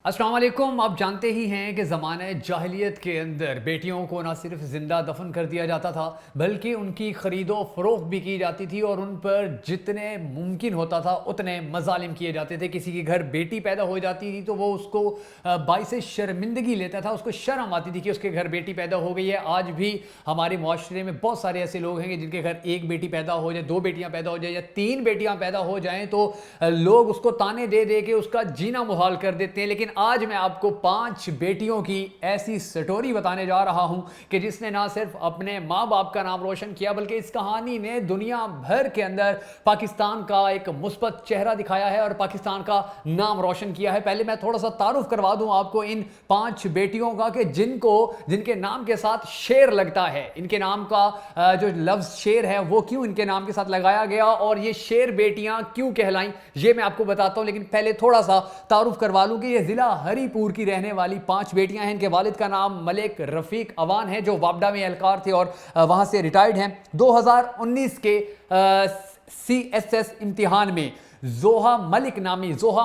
السلام علیکم. آپ جانتے ہی ہیں کہ زمانہ جاہلیت کے اندر بیٹیوں کو نہ صرف زندہ دفن کر دیا جاتا تھا بلکہ ان کی خرید و فروخت بھی کی جاتی تھی اور ان پر جتنے ممکن ہوتا تھا اتنے مظالم کیے جاتے تھے. کسی کے گھر بیٹی پیدا ہو جاتی تھی تو وہ اس کو باعث شرمندگی لیتا تھا, اس کو شرم آتی تھی کہ اس کے گھر بیٹی پیدا ہو گئی ہے. آج بھی ہمارے معاشرے میں بہت سارے ایسے لوگ ہیں کہ جن کے گھر ایک بیٹی پیدا ہو جائے, دو بیٹیاں پیدا ہو جائیں یا تین بیٹیاں پیدا ہو جائیں تو لوگ اس کو تانے دے دے کے اس کا جینا محال کر دیتے ہیں. لیکن آج میں آپ کو 5 بیٹیوں کی ایسی سٹوری بتانے جا رہا ہوں کہ جس نے نہ صرف اپنے ماں باپ کا نام روشن کیا بلکہ اس کہانی نے دنیا بھر کے اندر پاکستان کا ایک مثبت چہرہ دکھایا ہے اور پاکستان کا نام روشن کیا ہے. پہلے میں تھوڑا سا تعارف کروا دوں آپ کو ان 5 بیٹیوں کا کہ جن کے نام کے ساتھ شیر لگتا ہے. ان کے نام کا جو لفظ شیر ہے وہ کیوں ان کے نام کے ساتھ لگایا گیا اور یہ شیر بیٹیاں کیوں کہلائیں یہ میں آپ کو بتاتا ہوں. لیکن پہلے تھوڑا سا تعارف کروا لوں کہ یہ ضلع ہری پور کی رہنے والی 5 بیٹیاں ہیں. ان کے والد کا نام ملک رفیق اوان ہے جو وابڈا میں اہلکار تھے اور وہاں سے ریٹائرڈ ہیں. 2019 کے CSS امتحان میں زوہا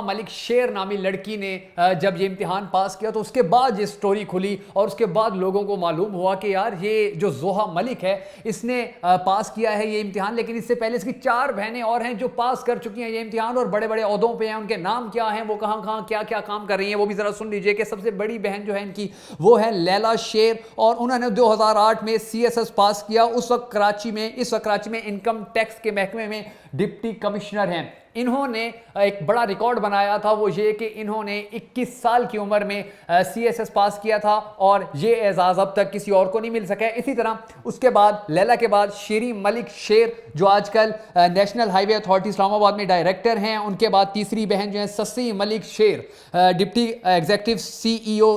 ملک شیر نامی لڑکی نے جب یہ امتحان پاس کیا تو اس کے بعد یہ سٹوری کھلی اور اس کے بعد لوگوں کو معلوم ہوا کہ یار یہ جو زوہا ملک ہے اس نے پاس کیا ہے یہ امتحان, لیکن اس سے پہلے اس کی 4 بہنیں اور ہیں جو پاس کر چکی ہیں یہ امتحان اور بڑے بڑے عہدوں پہ ہیں. ان کے نام کیا ہیں, وہ کہاں کیا کام کر رہی ہیں وہ بھی ذرا سن لیجئے کہ سب سے بڑی بہن جو ہے ان کی وہ ہے لیلا شیر اور انہوں نے 2008 میں CSS پاس کیا. اس وقت کراچی میں انکم ٹیکس کے محکمے میں ڈپٹی کمشنر ہیں. انہوں نے ایک بڑا ریکارڈ بنایا تھا, وہ یہ کہ انہوں نے 21 سال کی عمر میں CSS پاس کیا تھا اور یہ اعزاز اب تک کسی اور کو نہیں مل سکا ہے. اسی طرح اس کے بعد لیلا کے بعد شیری ملک شیر جو آج کل نیشنل ہائی وے اتھارٹی اسلام آباد میں ڈائریکٹر ہیں. ان کے بعد تیسری بہن جو ہیں Sassi Malik Sher deputy executive CEO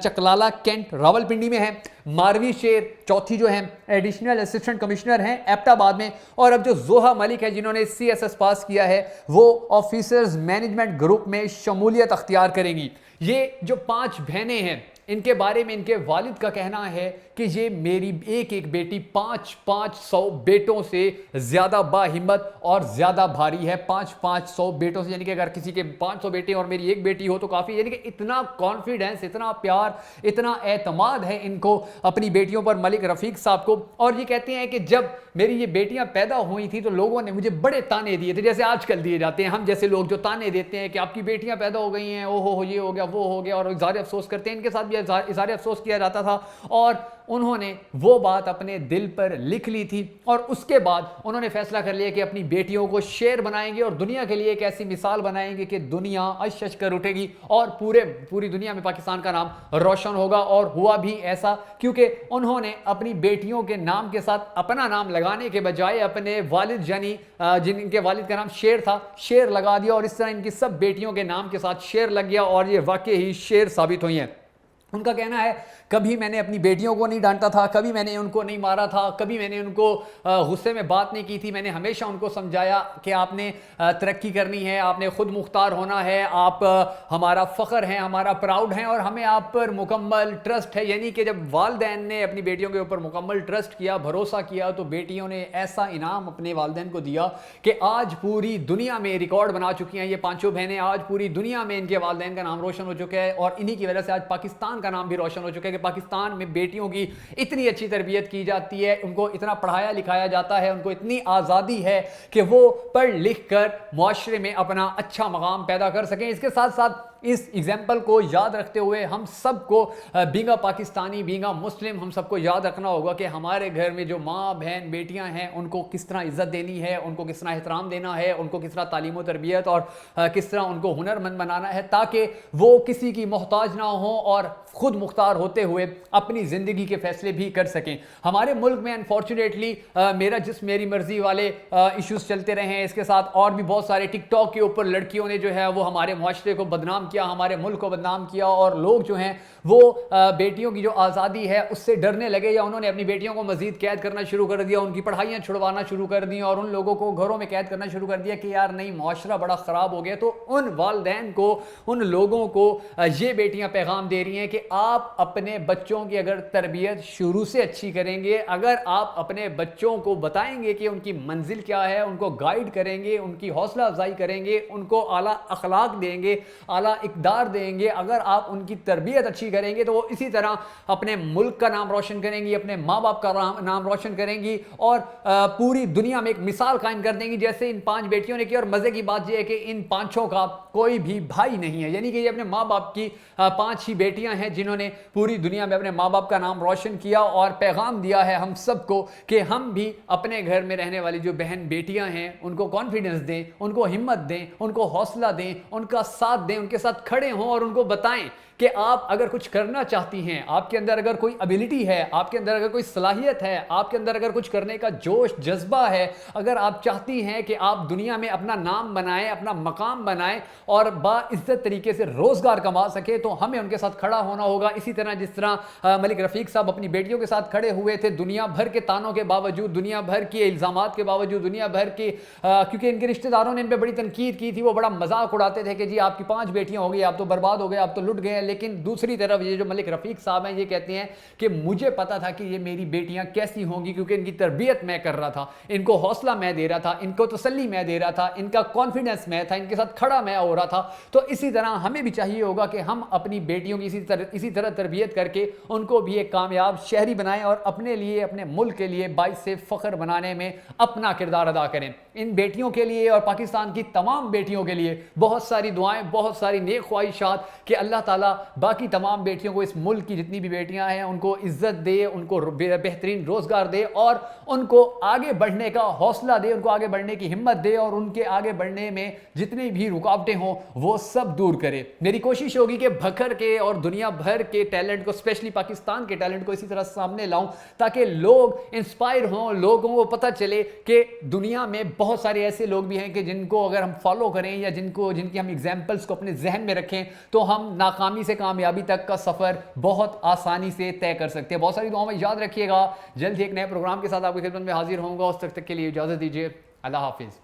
Chaklala cantt Rawalpindi میں ہیں. ماروی شیر چوتھی جو ہیں ایڈیشنل اسسٹنٹ کمشنر ہیں ایبٹ آباد میں. اور اب جو زوہا ملک ہے جنہوں نے CSS پاس کیا ہے وہ آفیسرز مینجمنٹ گروپ میں شمولیت اختیار کریں گی. یہ جو 5 بہنیں ہیں ان کے بارے میں ان کے والد کا کہنا ہے کہ یہ میری ایک بیٹی 500 بیٹوں سے زیادہ باہمت اور زیادہ بھاری ہے. 500 بیٹوں سے, یعنی کہ اگر کسی کے 500 بیٹے اور میری ایک بیٹی ہو تو کافی, یعنی کہ اتنا کانفیڈنس, اتنا پیار, اتنا اعتماد ہے ان کو اپنی بیٹیوں پر ملک رفیق صاحب کو. اور یہ کہتے ہیں کہ جب میری یہ بیٹیاں پیدا ہوئی تھی تو لوگوں نے مجھے بڑے تانے دیے تھے جیسے آج کل دیے جاتے ہیں. ہم جیسے لوگ جو تانے دیتے ہیں کہ آپ کی بیٹیاں پیدا ہو گئی ہیں, او ہو یہ ہو گیا وہ ہو گیا, اور اظہار افسوس کرتے ہیں. ان کے ساتھ بھی اظہار افسوس کیا جاتا تھا اور انہوں نے وہ بات اپنے دل پر لکھ لی تھی اور اس کے بعد انہوں نے فیصلہ کر لیا کہ اپنی بیٹیوں کو شیر بنائیں گے اور دنیا کے لیے ایک ایسی مثال بنائیں گے کہ دنیا اشش کر اٹھے گی اور پوری دنیا میں پاکستان کا نام روشن ہوگا. اور ہوا بھی ایسا کیونکہ انہوں نے اپنی بیٹیوں کے نام کے ساتھ اپنا نام لگانے کے بجائے اپنے والد یعنی جن کے والد کا نام شیر تھا شیر لگا دیا اور اس طرح ان کی سب بیٹیوں کے نام کے ساتھ شیر لگ گیا اور یہ واقعی ہی شیر ثابت ہوئی ہیں. ان کا کہنا ہے کبھی میں نے اپنی بیٹیوں کو نہیں ڈانٹا تھا, کبھی میں نے ان کو نہیں مارا تھا, کبھی میں نے ان کو غصے میں بات نہیں کی تھی. میں نے ہمیشہ ان کو سمجھایا کہ آپ نے ترقی کرنی ہے, آپ نے خود مختار ہونا ہے, آپ ہمارا فخر ہیں, ہمارا پراؤڈ ہیں اور ہمیں آپ پر مکمل ٹرسٹ ہے. یعنی کہ جب والدین نے اپنی بیٹیوں کے اوپر مکمل ٹرسٹ کیا, بھروسہ کیا تو بیٹیوں نے ایسا انعام اپنے والدین کو دیا کہ آج پوری دنیا میں ریکارڈ بنا چکی ہیں یہ 5 بہنیں. آج پوری دنیا میں ان کے والدین کا نام روشن ہو چکا ہے اور انہی کی وجہ سے آج پاکستان کا نام بھی روشن ہو چکا ہے کہ پاکستان میں بیٹیوں کی اتنی اچھی تربیت کی جاتی ہے, ان کو اتنا پڑھایا لکھایا جاتا ہے, ان کو اتنی آزادی ہے کہ وہ پڑھ لکھ کر معاشرے میں اپنا اچھا مقام پیدا کر سکیں. اس کے ساتھ ساتھ اس ایگزامپل کو یاد رکھتے ہوئے ہم سب کو بینگا پاکستانی, بینگا مسلم, ہم سب کو یاد رکھنا ہوگا کہ ہمارے گھر میں جو ماں بہن بیٹیاں ہیں ان کو کس طرح عزت دینی ہے, ان کو کس طرح احترام دینا ہے, ان کو کس طرح تعلیم و تربیت اور کس طرح ان کو ہنر مند بنانا ہے تاکہ وہ کسی کی محتاج نہ ہوں اور خود مختار ہوتے ہوئے اپنی زندگی کے فیصلے بھی کر سکیں. ہمارے ملک میں انفارچونیٹلی میرا جسم میری مرضی والے ایشوز چلتے رہے ہیں. اس کے ساتھ اور بھی بہت سارے ٹک ٹاک کے اوپر لڑکیوں نے جو ہے وہ ہمارے معاشرے کو بدنام کیا, ہمارے ملک کو بدنام کیا اور لوگ جو ہیں وہ بیٹیوں کی جو آزادی ہے اس سے ڈرنے لگے یا انہوں نے اپنی بیٹیوں کو مزید قید کرنا شروع کر دیا, ان کی پڑھائیاں چھڑوانا شروع کر دیں اور ان لوگوں کو گھروں میں قید کرنا شروع کر دیا کہ یار نہیں معاشرہ بڑا خراب ہو گیا. تو ان والدین کو, ان لوگوں کو یہ بیٹیاں پیغام دے رہی ہیں کہ آپ اپنے بچوں کی اگر تربیت شروع سے اچھی کریں گے, اگر آپ اپنے بچوں کو بتائیں گے کہ ان کی منزل کیا ہے, ان کو گائیڈ کریں گے, ان کی حوصلہ افزائی کریں گے, ان کو اعلیٰ اخلاق دیں گے, اعلیٰ اقدار دیں گے، اگر آپ ان کی تربیت اچھی کریں گے تو وہ اسی طرح اپنے ملک کا نام روشن کریں گی، اپنے ماں باپ کا نام روشن کریں گی اور پوری دنیا میں ایک مثال قائم کر دیں گی، جیسے ان 5 بیٹیوں نے کی۔ اور مزے کی بات یہ ہے کہ ان 5 کا کوئی بھی بھائی نہیں ہے، یعنی کہ یہ اپنے ماں باپ کی 5 ہی بیٹیاں ہیں جنہوں نے پوری دنیا میں اپنے ماں باپ کا نام روشن کیا اور پیغام دیا ہے ہم سب کو کہ ہم بھی اپنے گھر میں رہنے والی جو بہن بیٹیاں ہیں ان کو کانفیڈنس دیں، ان کو ہمت دیں، ان کو حوصلہ دیں، ان کا ساتھ دیں، ان کے ساتھ کھڑے ہوں اور ان کو بتائیں کہ آپ اگر کچھ کرنا چاہتی ہیں، آپ کے اندر اگر کوئی ابیلٹی ہے، آپ کے اندر اگر کوئی صلاحیت ہے، آپ کے اندر اگر کچھ کرنے کا جوش جذبہ ہے، اگر آپ چاہتی ہیں کہ آپ دنیا میں اپنا نام بنائیں، اپنا مقام بنائیں اور باعزت طریقے سے روزگار کما سکیں، تو ہمیں ان کے ساتھ کھڑا ہونا ہوگا۔ اسی طرح جس طرح ملک رفیق صاحب اپنی بیٹیوں کے ساتھ کھڑے ہوئے تھے، دنیا بھر کے تانوں کے باوجود، دنیا بھر کے الزامات کے باوجود، دنیا بھر کے کیونکہ ان کے رشتہ داروں نے ان پہ بڑی تنقید کی تھی، وہ بڑا مذاق اڑاتے تھے کہ جی آپ کی 5 بیٹیاں ہو گئی، آپ تو برباد ہو گئے، آپ تو لٹ گئے ہیں۔ لیکن دوسری طرف یہ جو ملک رفیق صاحب ہیں یہ کہتے ہیں کہ مجھے پتا تھا کہ یہ میری بیٹیاں کیسی ہوں گی، کیونکہ ان کی تربیت میں کر رہا تھا، ان کو حوصلہ میں دے رہا تھا، ان کو تسلی میں دے رہا تھا، ان کا کانفیڈنس میں تھا، ان کے ساتھ کھڑا میں ہو رہا تھا۔ تو اسی طرح ہمیں بھی چاہیے ہوگا کہ ہم اپنی بیٹیوں کی اسی طرح تربیت کر کے ان کو بھی ایک کامیاب شہری بنائیں اور اپنے لیے، اپنے ملک کے لیے باعث فخر بنانے میں اپنا کردار ادا کریں۔ ان بیٹیوں کے لیے اور پاکستان کی تمام بیٹیوں کے لیے بہت ساری دعائیں، بہت ساری نیک خواہشات کہ اللہ تعالیٰ باقی تمام بیٹیوں کو، اس ملک کی جتنی بھی بیٹیاں ہیں ان کو عزت دے، ان کو بہترین روزگار دے اور ان کو آگے بڑھنے کا حوصلہ دے، ان کو آگے بڑھنے کی ہمت دے اور ان کے آگے بڑھنے میں جتنی بھی رکاوٹیں ہوں وہ سب دور کرے۔ میری کوشش ہوگی کہ بھکر کے اور دنیا بھر کے ٹیلنٹ کو، اسپیشلی پاکستان کے ٹیلنٹ کو اسی طرح سامنے لاؤں تاکہ لوگ انسپائر ہوں، لوگوں کو پتہ چلے کہ دنیا میں بہت سارے ایسے لوگ بھی ہیں کہ جن کو اگر ہم فالو کریں یا جن کی ہم ایگزامپلس کو اپنے ذہن میں رکھیں تو ہم ناکامی سے کامیابی تک کا سفر بہت آسانی سے طے کر سکتے ہیں۔ بہت ساری دعاؤں میں یاد رکھیے گا، جلد ہی ایک نئے پروگرام کے ساتھ آپ کی خدمت میں حاضر ہوں گا، اس تک کے لیے اجازت دیجیے، اللہ حافظ۔